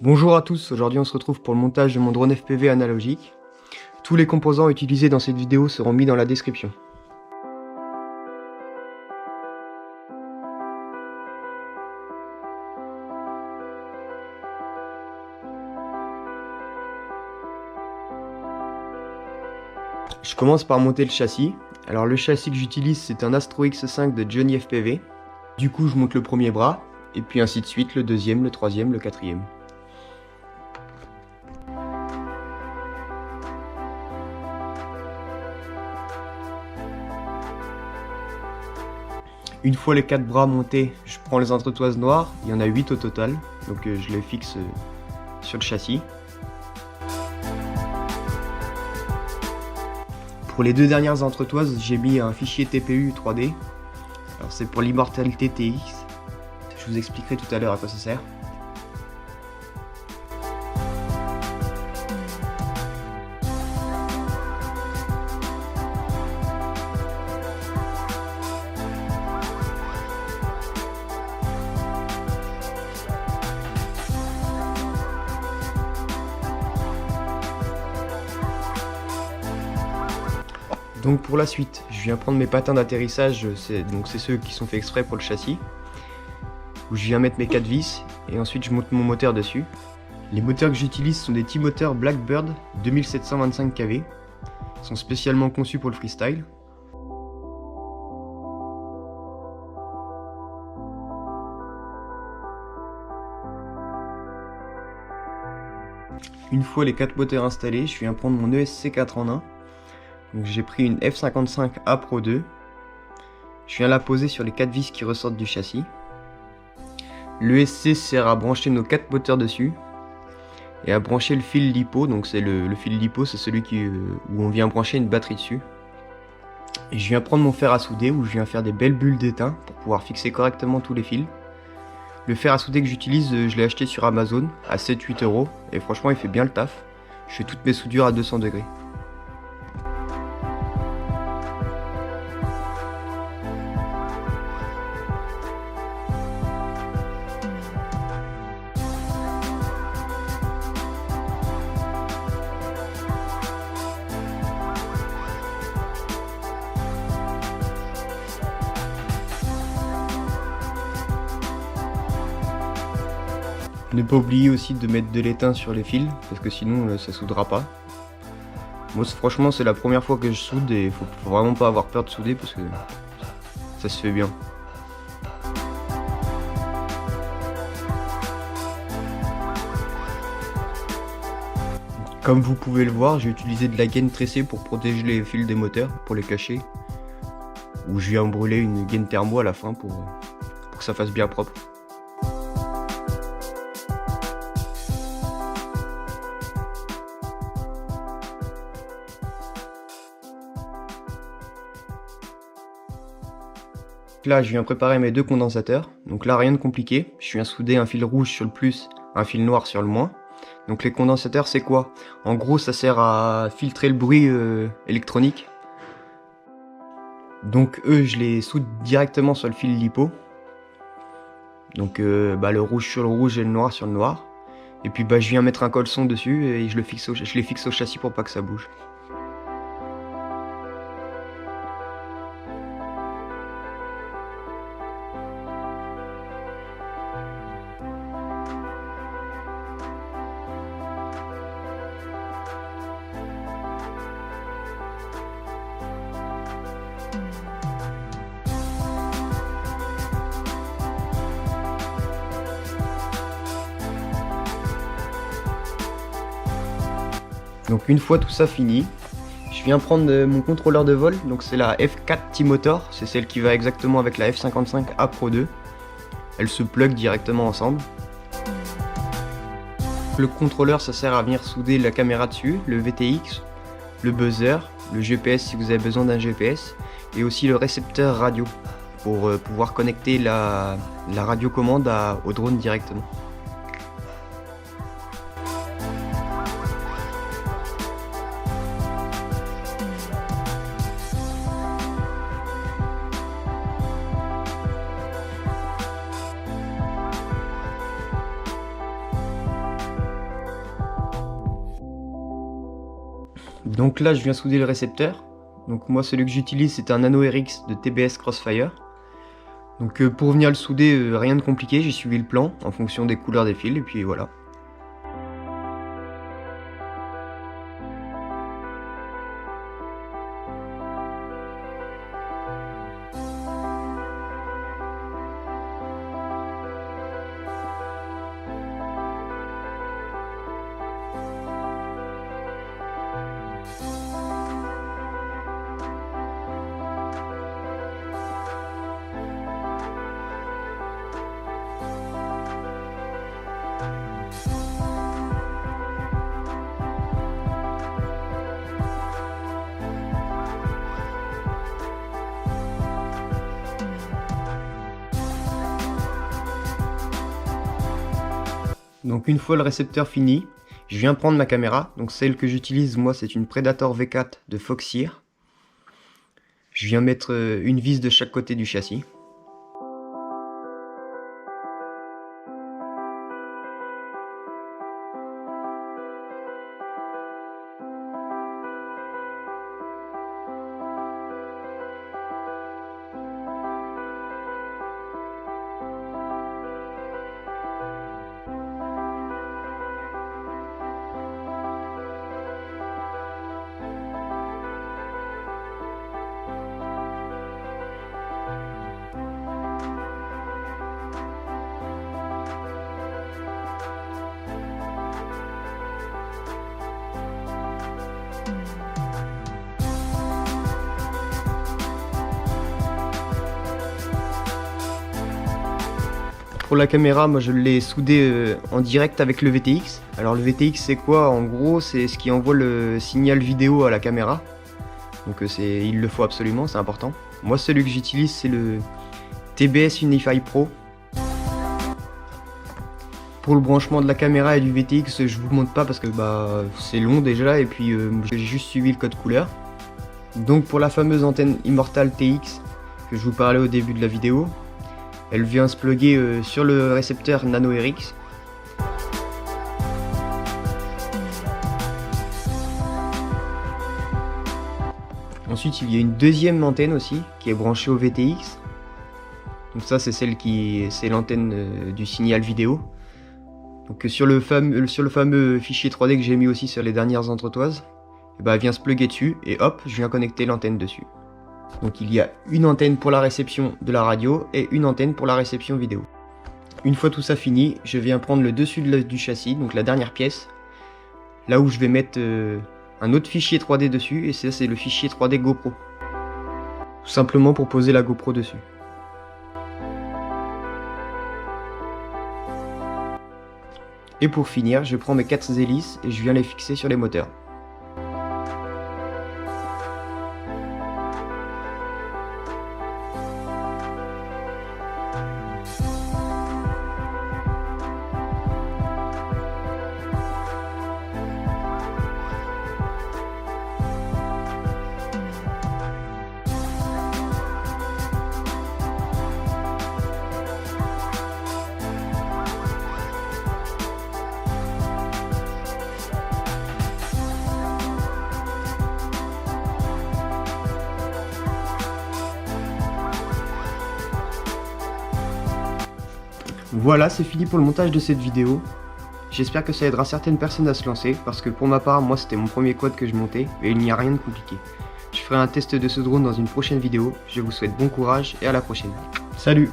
Bonjour à tous, aujourd'hui on se retrouve pour le montage de mon drone FPV analogique. Tous les composants utilisés dans cette vidéo seront mis dans la description. Je commence par monter le châssis. Alors le châssis que j'utilise c'est un Astro X5 de Johnny FPV. Du coup je monte le premier bras, et puis ainsi de suite, le deuxième, le troisième, le quatrième. Une fois les 4 bras montés, je prends les entretoises noires, il y en a 8 au total, donc je les fixe sur le châssis. Pour les deux dernières entretoises, j'ai mis un fichier TPU 3D. Alors c'est pour l'Immortalité TX. Je vous expliquerai tout à l'heure à quoi ça sert. Donc pour la suite, je viens prendre mes patins d'atterrissage, c'est ceux qui sont faits exprès pour le châssis, où je viens mettre mes 4 vis, et ensuite je monte mon moteur dessus. Les moteurs que j'utilise sont des T-Motors Blackbird 2725 kV, ils sont spécialement conçus pour le freestyle. Une fois les 4 moteurs installés, je viens prendre mon ESC 4 en 1. J'ai pris une F55A Pro 2, je viens la poser sur les 4 vis qui ressortent du châssis. L'ESC sert à brancher nos 4 moteurs dessus et à brancher le fil LiPo, donc c'est le fil LiPo, c'est celui où on vient brancher une batterie dessus. Et je viens prendre mon fer à souder où je viens faire des belles bulles d'étain pour pouvoir fixer correctement tous les fils. Le fer à souder que j'utilise, je l'ai acheté sur Amazon à 7-8 € et franchement il fait bien le taf. Je fais toutes mes soudures à 200 degrés. Ne pas oublier aussi de mettre de l'étain sur les fils, parce que sinon ça soudera pas. Moi franchement c'est la première fois que je soude et faut vraiment pas avoir peur de souder parce que ça se fait bien. Comme vous pouvez le voir, j'ai utilisé de la gaine tressée pour protéger les fils des moteurs, pour les cacher. Ou je viens brûler une gaine thermo à la fin pour que ça fasse bien propre. Là je viens préparer mes deux condensateurs, donc là rien de compliqué, je viens souder un fil rouge sur le plus, un fil noir sur le moins. Donc les condensateurs c'est quoi? En gros ça sert à filtrer le bruit électronique. Donc eux je les soude directement sur le fil LiPo. Donc le rouge sur le rouge et le noir sur le noir. Et puis je viens mettre un colson dessus et je les fixe au châssis pour pas que ça bouge. Donc une fois tout ça fini, je viens prendre mon contrôleur de vol, donc c'est la F4 T-Motor, c'est celle qui va exactement avec la F55A Pro 2. Elle se plug directement ensemble. Le contrôleur ça sert à venir souder la caméra dessus, le VTX, le buzzer, le GPS si vous avez besoin d'un GPS, et aussi le récepteur radio pour pouvoir connecter la radiocommande au drone directement. Donc là je viens souder le récepteur. Donc moi celui que j'utilise c'est un Nano RX de TBS Crossfire. Donc pour venir le souder, rien de compliqué, j'ai suivi le plan en fonction des couleurs des fils et puis voilà. Donc une fois le récepteur fini, je viens prendre ma caméra. Donc celle que j'utilise moi c'est une Predator V4 de Foxeer. Je viens mettre une vis de chaque côté du châssis. Pour la caméra, moi je l'ai soudé en direct avec le VTX. Alors le VTX c'est quoi? En gros c'est ce qui envoie le signal vidéo à la caméra. Donc il le faut absolument, c'est important. Moi celui que j'utilise c'est le TBS Unify Pro. Pour le branchement de la caméra et du VTX je vous montre pas parce que c'est long déjà et puis j'ai juste suivi le code couleur. Donc pour la fameuse antenne Immortal TX que je vous parlais au début de la vidéo, elle vient se plugger sur le récepteur Nano RX. Ensuite il y a une deuxième antenne aussi qui est branchée au VTX. Donc ça c'est c'est l'antenne du signal vidéo. Donc sur le fameux fichier 3D que j'ai mis aussi sur les dernières entretoises, elle vient se plugger dessus et hop, je viens connecter l'antenne dessus. Donc il y a une antenne pour la réception de la radio et une antenne pour la réception vidéo. Une fois tout ça fini, je viens prendre le dessus du châssis, donc la dernière pièce, là où je vais mettre un autre fichier 3D dessus, et ça c'est le fichier 3D GoPro. Tout simplement pour poser la GoPro dessus. Et pour finir, je prends mes 4 hélices et je viens les fixer sur les moteurs. Voilà, c'est fini pour le montage de cette vidéo. J'espère que ça aidera certaines personnes à se lancer, parce que pour ma part, moi c'était mon premier quad que je montais, et il n'y a rien de compliqué. Je ferai un test de ce drone dans une prochaine vidéo. Je vous souhaite bon courage et à la prochaine. Salut!